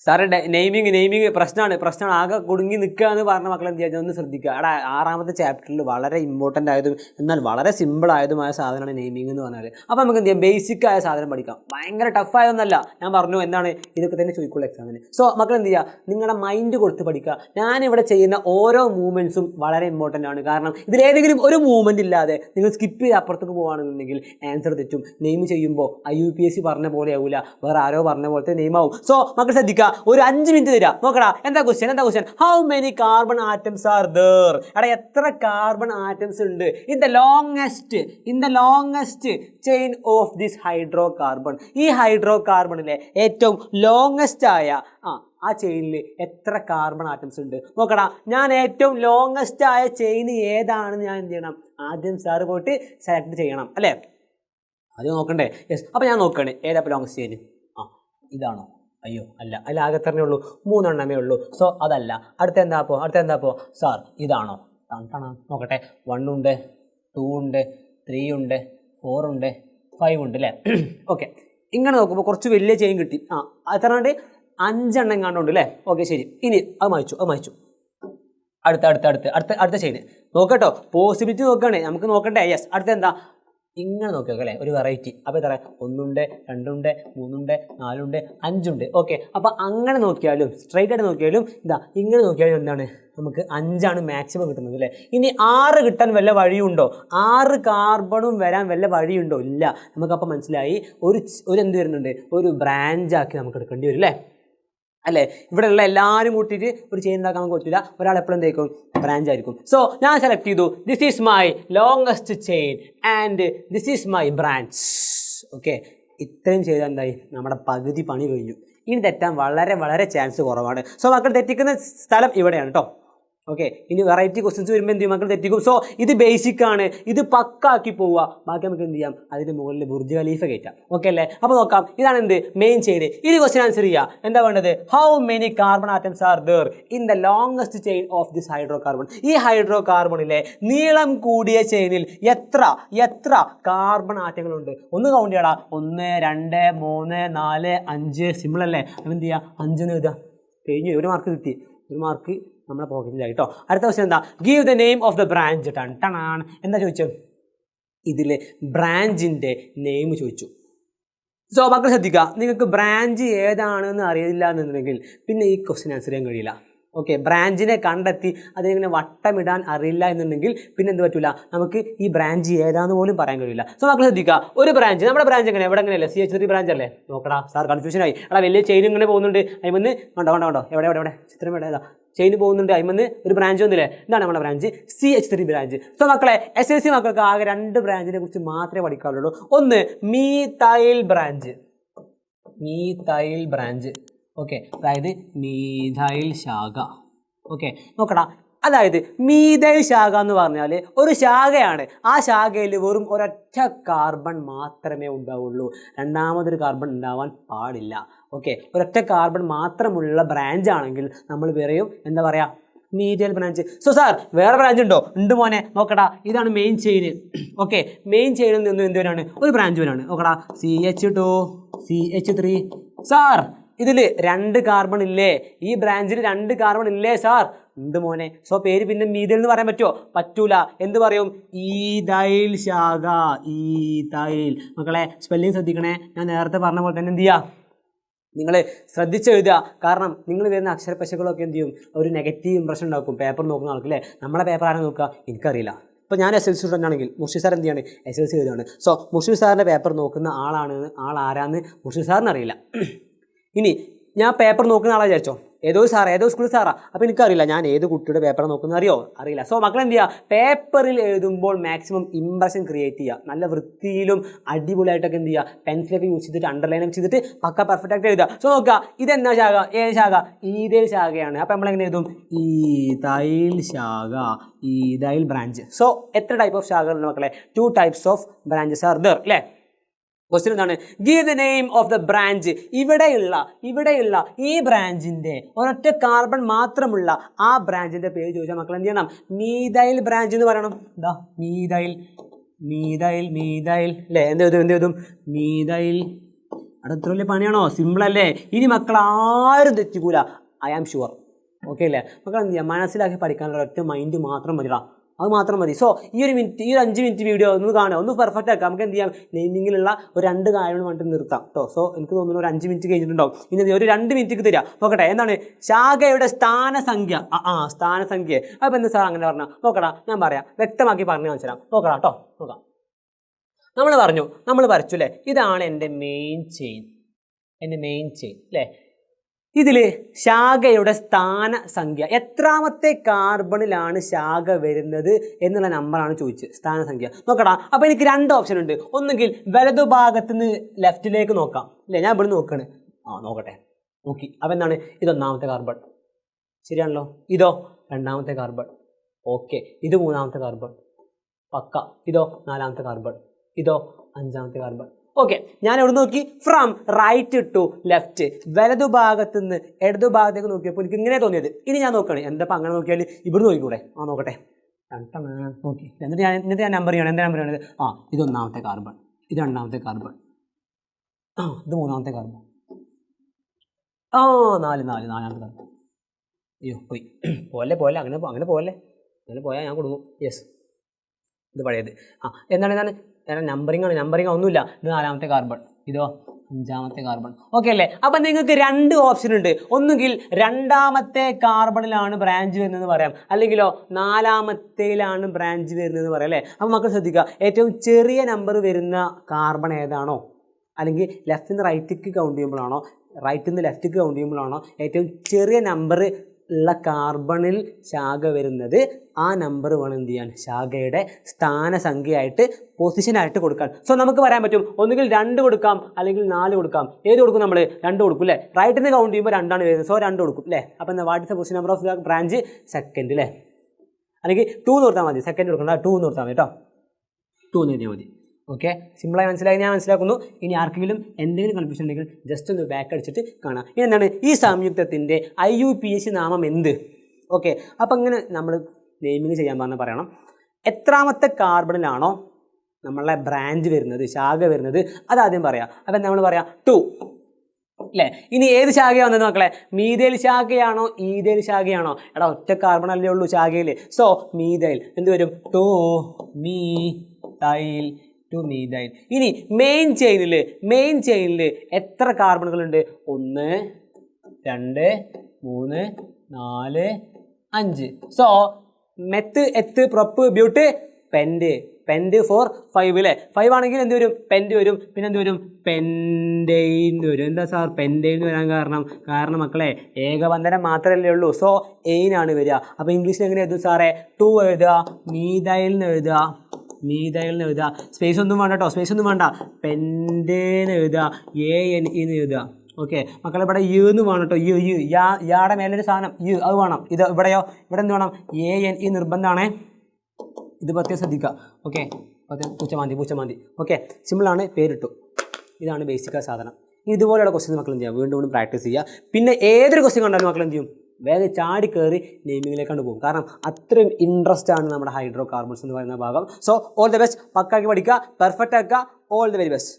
Sir naming പ്രശ്നമാണ് ആകെ കുടുങ്ങി നിൽക്കുക എന്ന് പറഞ്ഞ മക്കൾ എന്ത് ചെയ്യുക ഒന്ന് ശ്രദ്ധിക്കുക. അവിടെ 6ാമത്തെ ചാപ്റ്ററിൽ വളരെ ഇമ്പോർട്ടൻ്റ് ആയതും എന്നാൽ വളരെ സിമ്പിൾ ആയതുമായ സാധനമാണ് നെയിമിംഗ് എന്ന് പറഞ്ഞാൽ. അപ്പോൾ നമുക്ക് എന്ത് ചെയ്യാം, ബേസിക് ആയ സാധനം പഠിക്കാം. ഭയങ്കര ടഫായൊന്നല്ല, ഞാൻ പറഞ്ഞു എന്താണ് ഇതൊക്കെ തന്നെ ചോദിക്കുള്ളൂ എക്സാമിന്. സോ മക്കൾ എന്ത് ചെയ്യുക, നിങ്ങളുടെ മൈൻഡ് കൊടുത്ത് പഠിക്കുക. ഞാനിവിടെ ചെയ്യുന്ന ഓരോ മൂവ്മെൻറ്റ്സും വളരെ ഇമ്പോർട്ടൻ്റ് ആണ്. കാരണം ഇതിലേതെങ്കിലും ഒരു മൂവ്മെൻറ്റ് ഇല്ലാതെ നിങ്ങൾ സ്കിപ്പ് ചെയ്ത് അപ്പുറത്തേക്ക് പോകുകയാണെന്നുണ്ടെങ്കിൽ ആൻസർ തെറ്റും. നെയിം ചെയ്യുമ്പോൾ IUPSC പറഞ്ഞ പോലെ ആവില്ല, വേറെ ആരോ പറഞ്ഞ പോലത്തെ നെയിമാവും. സോ മക്കൾ ശ്രദ്ധിക്കുക, ഒരു 5 മിനിറ്റ് തരാം, നോക്കടാ. എന്താ question? How many carbon atoms are there? എടാ എത്ര കാർബൺ ആറ്റംസ് ഉണ്ട് in the longest chain of this hydro carbon? ഈ ഹൈഡ്രോ കാർബണിലെ ഏറ്റവും ലോങ്സ്റ്റ് ആയ ആ ചെയിനിൽ എത്ര കാർബൺ ആറ്റംസ് ഉണ്ട് നോക്കടാ. ഞാൻ ഏറ്റവും ലോങ്സ്റ്റ് ആയ ചെയിൻ ഏതാണെന്ന് ഞാൻ എന്ത് ചെയ്യണം, ആദ്യം സാറ് പോയിട്ട് സെലക്ട് ചെയ്യണം അല്ലേ? ആദ്യം നോക്കണ്ടേ? യെസ്. അപ്പോൾ ഞാൻ നോക്കണേ ഏതാ ലോങ്സ്റ്റ് ചെയിൻ? ഇതാണോ? അയ്യോ അല്ല, അതിലാകെ എത്രയേ ഉള്ളൂ? 3 എണ്ണമേ ഉള്ളൂ. സോ അതല്ല. അടുത്ത എന്താ അപ്പോൾ സാർ ഇതാണോ? നോക്കട്ടെ. 1 ഉണ്ട്, 2 ഉണ്ട്, 3 ഉണ്ട്, 4 ഉണ്ട്, 5 ഉണ്ട് അല്ലേ? ഓക്കെ. ഇങ്ങനെ നോക്കുമ്പോൾ കുറച്ച് വലിയ ചെയിൻ കിട്ടി. എത്ര ഉണ്ട്? 5 എണ്ണം കണ്ടുണ്ട് അല്ലേ? ഓക്കെ ശരി. ഇനി അത് മായ്ച്ചു. അടുത്ത ചെയിൻ നോക്കട്ടോ. പോസിബിലിറ്റി നോക്കുകയാണെ നമുക്ക് നോക്കണ്ടേ? യെസ്. അടുത്ത എന്താ? ഇങ്ങനെ നോക്കിയോക്കെ അല്ലേ, ഒരു വെറൈറ്റി. അപ്പോൾ എത്ര? 1 ഉണ്ട്, 2 ഉണ്ട്, 3 ഉണ്ട്, 4 ഉണ്ട്, 5 ഉണ്ട്. ഓക്കെ. അപ്പോൾ അങ്ങനെ നോക്കിയാലും സ്ട്രൈറ്റ് ആയിട്ട് നോക്കിയാലും ഇങ്ങനെ നോക്കിയാലും എന്താണ്, നമുക്ക് 5ആണ് മാക്സിമം കിട്ടുന്നത് അല്ലേ? ഇനി 6 കിട്ടാൻ വല്ല വഴിയുണ്ടോ? 6 കാർബണും വരാൻ വല്ല വഴിയുണ്ടോ? ഇല്ല. നമുക്കപ്പോൾ മനസ്സിലായി ഒരു എന്ത് വരുന്നുണ്ട്, ഒരു ബ്രാഞ്ചാക്കി നമുക്ക് എടുക്കേണ്ടി വരും അല്ലേ? ഇവിടെയുള്ള എല്ലാവരും കൂട്ടിയിട്ട് ഒരു ചെയിൻ ഉണ്ടാക്കാൻ നമുക്ക് പറ്റില്ല. ഒരാൾ എപ്പോഴും എന്തായിരിക്കും, ബ്രാഞ്ച് ആയിരിക്കും. സോ ഞാൻ സെലക്ട് ചെയ്തു, this is my longest chain and this is my branch. Okay. ഇത്രയും ചെയ്താൽ എന്തായി, നമ്മുടെ പകുതി പണി കഴിഞ്ഞു. ഇനി തെറ്റാൻ വളരെ വളരെ ചാൻസ് കുറവാണ്. സോ മക്കൾ തെറ്റിക്കുന്ന സ്ഥലം ഇവിടെയാണ് കേട്ടോ. ഓക്കെ. ഇനി വെറൈറ്റി ക്വസ്റ്റ്യൻസ് വരുമ്പോൾ എന്ത് ചെയ്യും, മക്കൾ തെറ്റിക്കും. സോ ഇത് ബേസിക് ആണ്, ഇത് പക്കാക്കി പോവുക. ബാക്കി നമുക്ക് എന്ത് ചെയ്യാം, അതിൻ്റെ മുകളിൽ ബുർജ് ഖലീഫ കയറ്റാം. ഓക്കെ അല്ലേ? അപ്പോൾ നോക്കാം, ഇതാണ് എന്ത് മെയിൻ ചെയിൻ. ഇത് ക്വസ്റ്റ്യൻ ആൻസർ ചെയ്യുക. എന്താ വേണ്ടത്? How many carbon atoms are there in the longest chain of this hydro carbon? ഈ ഹൈഡ്രോ കാർബണിലെ നീളം കൂടിയ ചെയിനിൽ എത്ര കാർബൺ ആറ്റങ്ങളുണ്ട്? ഒന്ന് കൗണ്ട് ചെയ്യടാ. 1 2 3 4 5. സിമ്പിൾ അല്ലേ? അപ്പം എന്ത് ചെയ്യുക, 5 എഴുതുക. കഴിഞ്ഞു. ഒരു മാർക്ക് കിട്ടി. ഒരു മാർക്ക് നമ്മുടെ പോക്കറ്റിലായി കേട്ടോ. അടുത്ത ക്വസ്റ്റ്യൻ എന്താ? Give the name of the branch. ടണാണ്. എന്താ ചോദിച്ചത്? ഇതിലെ ബ്രാഞ്ചിൻ്റെ നെയിം ചോദിച്ചു. സോ മക്കൾ ശ്രദ്ധിക്കുക, നിങ്ങൾക്ക് ബ്രാഞ്ച് ഏതാണെന്ന് അറിയില്ല എന്നുണ്ടെങ്കിൽ പിന്നെ ഈ ക്വസ്റ്റ്യൻ ആൻസർ ചെയ്യാൻ കഴിയില്ല. ഓക്കെ. ബ്രാഞ്ചിനെ കണ്ടെത്തി അതിങ്ങനെ വട്ടമിടാൻ അറിയില്ല എന്നുണ്ടെങ്കിൽ പിന്നെ എന്ത് പറ്റില്ല, നമുക്ക് ഈ ബ്രാഞ്ച് ഏതാണെന്ന് പോലും പറയാൻ കഴിയില്ല. സോ മക്കൾ ശ്രദ്ധിക്കുക, ഒരു ബ്രാഞ്ച്, നമ്മുടെ ബ്രാഞ്ച് എവിടെ എങ്ങനെയല്ലേ, CH3 ബ്രാഞ്ച് അല്ലേ? നോക്കടാ, സാർ കൺഫ്യൂഷനായി. വലിയ ചെയിൻ ഇങ്ങനെ പോകുന്നുണ്ട്. അതിമന്ന് കണ്ടോ എവിടെ ചിത്രം എവിടെ ചെയിൻ പോകുന്നുണ്ട്. അതിമന്ന് ഒരു ബ്രാഞ്ച് വന്നില്ലേ? എന്താണ് നമ്മുടെ ബ്രാഞ്ച്? CH3 branch. സോ മക്കളെ, SLC മക്കൾക്ക് ആകെ 2 ബ്രാഞ്ചിനെ കുറിച്ച് മാത്രമേ പഠിക്കാറുള്ളൂ. ഒന്ന് മീഥൈൽ ബ്രാഞ്ച്. ഓക്കെ. അതായത് മീഥൈൽ ശാഖ. ഓക്കെ. നോക്കടാ, അതായത് മീഥൈൽ ശാഖ എന്ന് പറഞ്ഞാൽ ഒരു ശാഖയാണ്. ആ ശാഖയിൽ വെറും ഒരൊറ്റ കാർബൺ മാത്രമേ ഉണ്ടാവുള്ളൂ. രണ്ടാമതൊരു കാർബൺ ഉണ്ടാവാൻ പാടില്ല. ഓക്കെ. ഒരൊറ്റ കാർബൺ മാത്രമുള്ള ബ്രാഞ്ച് ആണെങ്കിൽ നമ്മൾ പറയും എന്താ പറയുക, മീഥൈൽ ബ്രാഞ്ച്. സോ സാർ വേറെ ബ്രാഞ്ച് ഉണ്ടോ? ഉണ്ട് മോനെ. നോക്കടാ, ഇതാണ് മെയിൻ ചെയിൻ. ഓക്കെ. മെയിൻ ചെയിനിൽ നിന്ന് എന്ത് വരാണ്, ഒരു ബ്രാഞ്ച് വരാണ്. നോക്കടാ, CH2 CH3. സാർ ഇതിൽ 2 കാർബൺ ഇല്ലേ? ഈ ബ്രാഞ്ചിൽ 2 കാർബൺ ഇല്ലേ സാർ? ഉണ്ട് മോനെ. സോ പേര് പിന്നെ മീഥൈൽ എന്ന് പറയാൻ പറ്റുമോ? പറ്റൂല. എന്ത് പറയും? ഈഥൈൽ ശാഖ. ഈഥൈൽ. മക്കളെ സ്പെല്ലിങ് ശ്രദ്ധിക്കണേ. ഞാൻ നേരത്തെ പറഞ്ഞ പോലെ തന്നെ എന്ത് ചെയ്യുക, നിങ്ങൾ ശ്രദ്ധിച്ചെഴുതുക. കാരണം നിങ്ങൾ വരുന്ന അക്ഷരപ്പശകളൊക്കെ എന്ത് ചെയ്യും, ഒരു നെഗറ്റീവ് ഇംപ്രഷൻ ഉണ്ടാക്കും പേപ്പർ നോക്കുന്ന ആൾക്ക് അല്ലേ? നമ്മളെ പേപ്പർ ആരാണ് നോക്കുക? എനിക്കറിയില്ല. ഇപ്പോൾ ഞാൻ SLC സ്റ്റുഡൻ്റ് ആണെങ്കിൽ മുർഷിദ് സാർ എന്ത് ചെയ്യാണ്, SLC എഴുതുകയാണ്. സോ മുർഷിദ് സാറിൻ്റെ പേപ്പർ നോക്കുന്ന ആരാന്ന് മുർഷിദ് സാറിന് അറിയില്ല. ഇനി ഞാൻ പേപ്പർ നോക്കുന്ന ആളെ വിചാരിച്ചോ, ഏതോ സ്കൂൾ സാറാ. അപ്പോൾ എനിക്കറിയില്ല ഞാൻ ഏത് കുട്ടിയുടെ പേപ്പർ നോക്കുന്നത് അറിയില്ല. സോ മക്കൾ എന്ത് ചെയ്യുക, പേപ്പറിൽ എഴുതുമ്പോൾ മാക്സിമം ഇംപ്രഷൻ ക്രിയേറ്റ് ചെയ്യുക. നല്ല വൃത്തിയിലും അടിപൊളിയായിട്ടൊക്കെ എന്ത് ചെയ്യുക, പെൻസിലൊക്കെ യൂസ് ചെയ്തിട്ട് അണ്ടർലൈനൊക്കെ ചെയ്തിട്ട് പക്ക പെർഫെക്റ്റ് ആയിട്ട് എഴുതുക. സോ നോക്കുക, ഇതെന്നാ ശാഖ? ഏത് ശാഖ? ഈഥൈൽ ശാഖയാണ്. അപ്പോൾ നമ്മളെങ്ങനെ എഴുതും? ഈഥൈൽ ശാഖ, ഈഥൈൽ ബ്രാഞ്ച്. സോ എത്ര ടൈപ്പ് ഓഫ് ശാഖകളുണ്ട് മക്കളെ? 2 types of branches are there അല്ലേ? ക്വസ്റ്റ്യൻ എന്താണ്? Give the name of the branch. ഇവിടെയുള്ള ഈ ബ്രാഞ്ചിൻ്റെ ഒരൊറ്റ കാർബൺ മാത്രമുള്ള ആ ബ്രാഞ്ചിൻ്റെ പേര് ചോദിച്ചാൽ മക്കൾ എന്ത് ചെയ്യണം? മീഥൈൽ ബ്രാഞ്ച് എന്ന് പറയണം. എന്താ? മീഥൈൽ അല്ലേ? എന്ത് എഴുതും? മീഥൈൽ അവിടെ ഇത്ര വലിയ പണിയാണോ? സിമ്പിളല്ലേ? ഇനി മക്കൾ ആരും തെറ്റിക്കൂല, ഐ ആം ഷുവർ. ഓക്കെ അല്ലേ? മക്കൾ എന്ത് ചെയ്യുക, മനസ്സിലാക്കി പഠിക്കാനുള്ള ഒറ്റ മൈൻഡ് മാത്രം മതിടാ, അത് മാത്രം മതി. സോ ഈ ഒരു 5 മിനിറ്റ് വീഡിയോ ഒന്ന് കാണുക, ഒന്ന് പെർഫെക്റ്റ് ആക്കാം. നമുക്ക് എന്ത് ചെയ്യാം, നെയിമിങ്ങിലുള്ള ഒരു 2 കാര്യങ്ങൾ വേണ്ടി നിർത്താം കേട്ടോ. സോ എനിക്ക് തോന്നുന്നു ഒരു 5 മിനിറ്റ് കഴിഞ്ഞിട്ടുണ്ടാവും. ഇനി ഒരു 2 മിനിറ്റ് തരാം. നോക്കട്ടെ, എന്താണ് ശാഖയുടെ സ്ഥാനസംഖ്യ? സ്ഥാനസംഖ്യ. അപ്പോൾ എന്ത് സാർ അങ്ങനെ പറഞ്ഞാൽ? നോക്കടാ, ഞാൻ പറയാം, വ്യക്തമാക്കി പറഞ്ഞു മനസ്സിലാം. നോക്കടാ കേട്ടോ, നോക്കാം. നമ്മൾ വരച്ചു അല്ലേ, ഇതാണ് എൻ്റെ മെയിൻ ചെയിൻ അല്ലേ. ഇതിൽ ശാഖയുടെ സ്ഥാനസംഖ്യ, എത്രാമത്തെ കാർബണിലാണ് ശാഖ വരുന്നത് എന്നുള്ള നമ്പറാണ് ചോദിച്ചത്, സ്ഥാനസംഖ്യ. നോക്കടാ, അപ്പോൾ എനിക്ക് 2 ഓപ്ഷൻ ഉണ്ട്. ഒന്നുകിൽ വലതുഭാഗത്ത് നിന്ന് ലെഫ്റ്റിലേക്ക് നോക്കാം അല്ലേ, ഞാൻ ഇവിടെ നോക്കുകയാണ്. നോക്കട്ടെ, നോക്കി. അപ്പോൾ എന്താണ്, ഇത് 1ാമത്തെ കാർബൺ, ശരിയാണല്ലോ. ഇതോ 2ാമത്തെ കാർബൺ, ഓക്കെ. ഇത് 3ാമത്തെ കാർബൺ, പക്ക. ഇതോ 4ാമത്തെ കാർബൺ, ഇതോ 5ാമത്തെ കാർബൺ. ഓക്കെ, ഞാൻ എവിടെ നോക്കി? ഫ്രം റൈറ്റ് ടു ലെഫ്റ്റ്, വലതുഭാഗത്ത് നിന്ന് ഇടതുഭാഗത്തേക്ക് നോക്കിയപ്പോൾ എനിക്ക് ഇങ്ങനെ തോന്നിയത്. ഇനി ഞാൻ നോക്കുകയാണ്, എന്താ അങ്ങനെ നോക്കിയാൽ ഇവിടെ നോക്കിക്കൂടെ? നോക്കട്ടെ, നോക്കി. എന്നിട്ട് ഞാൻ നമ്പർ ചെയ്യണം. എന്താ നമ്പർ ചെയ്യണത്? ഇത് 1ാമത്തെ കാർബൺ, ഇത് 2ാമത്തെ കാർബൺ, ഇത് 3ാമത്തെ കാർബൺ, 4ാമത്തെ കാർബൺ. അയ്യോ പോയി, പോലെ അങ്ങനെ പോയാൽ ഞാൻ കൊടുക്കും. യെസ്, ഇത് പഴയത്. എന്താണ് നമ്പറിങ് ഒന്നുമില്ല. ഇത് 4ാമത്തെ കാർബൺ, ഇതോ 5ാമത്തെ കാർബൺ. ഓക്കെ അല്ലേ? അപ്പം നിങ്ങൾക്ക് 2 ഓപ്ഷൻ ഉണ്ട്. ഒന്നുകിൽ 2ാമത്തെ കാർബണിലാണ് ബ്രാഞ്ച് വരുന്നതെന്ന് പറയാം, അല്ലെങ്കിലോ 4ാമത്തേലാണ് ബ്രാഞ്ച് വരുന്നതെന്ന് പറയാം അല്ലേ. അപ്പം മക്കൾ ശ്രദ്ധിക്കുക, ഏറ്റവും ചെറിയ നമ്പർ വരുന്ന കാർബൺ ഏതാണോ, അല്ലെങ്കിൽ ലെഫ്റ്റിൽ നിന്ന് റൈറ്റിക്ക് കൗണ്ട് ചെയ്യുമ്പോഴാണോ, റൈറ്റിൽ നിന്ന് ലെഫ്റ്റിക്ക് കൗണ്ട് ചെയ്യുമ്പോഴാണോ ഏറ്റവും ചെറിയ നമ്പർ ഉള്ള കാർബണിൽ ശാഖ വരുന്നത്, ആ നമ്പർ വേണം എന്ത് ചെയ്യാൻ, ശാഖയുടെ സ്ഥാനസംഖ്യയായിട്ട് പൊസിഷനായിട്ട് കൊടുക്കാൻ. സോ നമുക്ക് പറയാൻ പറ്റും, ഒന്നുകിൽ 2 കൊടുക്കാം, അല്ലെങ്കിൽ 4 കൊടുക്കാം. ഏത് കൊടുക്കും? നമ്മൾ 2 കൊടുക്കും അല്ലേ. റൈറ്റിൽ നിന്ന് കൗണ്ട് ചെയ്യുമ്പോൾ 2 ആണ് വരുന്നത്, സോ 2 കൊടുക്കും അല്ലേ. അപ്പോൾ എന്താ, what is the position number of the branch? Second അല്ലേ, അല്ലെങ്കിൽ 2 നിർത്താൽ മതി. സെക്കൻഡ് കൊടുക്കണ്ട, 2 നിർത്താൽ മതി കേട്ടോ, 2 നിർത്തിയാൽ മതി. ഓക്കെ, സിമ്പിളായി മനസ്സിലായി ഞാൻ മനസ്സിലാക്കുന്നു. ഇനി ആർക്കെങ്കിലും എന്തെങ്കിലും കൺഫ്യൂഷൻ ഉണ്ടെങ്കിൽ ജസ്റ്റ് ഒന്ന് ബാക്ക് അടിച്ചിട്ട് കാണാം. ഇനി എന്താണ് ഈ സംയുക്തത്തിൻ്റെ IUPAC നാമം എന്ത്? ഓക്കെ, അപ്പം ഇങ്ങനെ നമ്മൾ നെയിമിങ് ചെയ്യാൻ പറയണം. എത്രാമത്തെ കാർബണിലാണോ നമ്മളെ ബ്രാഞ്ച് വരുന്നത്, ശാഖ വരുന്നത്, അതാദ്യം പറയാം. അപ്പം നമ്മൾ പറയാം 2 അല്ലേ. ഇനി ഏത് ശാഖയാണ് വന്നത് മക്കളെ? മീഥൈൽ ശാഖയാണോ ഈഥൈൽ ശാഖയാണോ? എടാ ഒറ്റ കാർബൺ അല്ലേ ഉള്ളൂ ശാഖയിൽ. സോ മീഥൈൽ എന്ത് വരും? 2 മീഥൈൽ. ഇനി മെയിൻ ചെയിനിൽ എത്ര കാർബണുകളുണ്ട്? 1 2 3 4 5. So meth eth prop but pent for 5 അല്ലേ. 5 ആണെങ്കിൽ എന്ത് വരും? പെൻഡ് വരും. പിന്നെ എന്ത് വരും? പെൻഡെയിൻ വരും. എന്താ സാർ പെൻഡെയിൻ വരാൻ കാരണം മക്കളെ ഏകബന്ധനം മാത്രമല്ലേ ഉള്ളൂ. സോ എയിനാണ് വരിക. അപ്പോൾ ഇംഗ്ലീഷിൽ എങ്ങനെ എഴുതും സാറേ? 2 എഴുതുക, മീഥൈൽ എന്ന് എഴുതുക, സ്പേസ് ഒന്നും വേണ്ട കേട്ടോ, പെൻഡേന്ന് എഴുതുക, ANE എഴുതുക. ഓക്കെ മക്കളെ, ഇവിടെ എന്ന് വേണം കേട്ടോ, യാടെ മേലൊരു സാധനം അത് വേണം. ഇത് ഇവിടെ എന്ത് വേണം? ANE നിർബന്ധമാണേ. ഇത് പ്രത്യേകം ശ്രദ്ധിക്കുക. ഓക്കെ, പൂച്ചമാന്തി. ഓക്കെ, സിമ്പിളാണ്, പേരിട്ടു. ഇതാണ് ബേസിക് സാധനം. ഇതുപോലെയുള്ള ക്വസ്റ്റ്യൻ മക്കൾ എന്ത് ചെയ്യുക? വീണ്ടും പ്രാക്ടീസ് ചെയ്യുക. പിന്നെ ഏതൊരു ക്വസ്റ്റ്യൻ കണ്ടാലും മക്കൾ എന്ത് ചെയ്യും? വേഗം ചാടി കയറി നെയിമിങ്ങിലേക്കാണ് പോകും. കാരണം അത്രയും ഇൻട്രസ്റ്റ് ആണ് നമ്മുടെ ഹൈഡ്രോ കാർബൺസ് എന്ന് പറയുന്ന ഭാഗം. So all the best. പക്കാക്കി പഠിക്കുക, പെർഫെക്റ്റ് ആക്കുക. All the very best.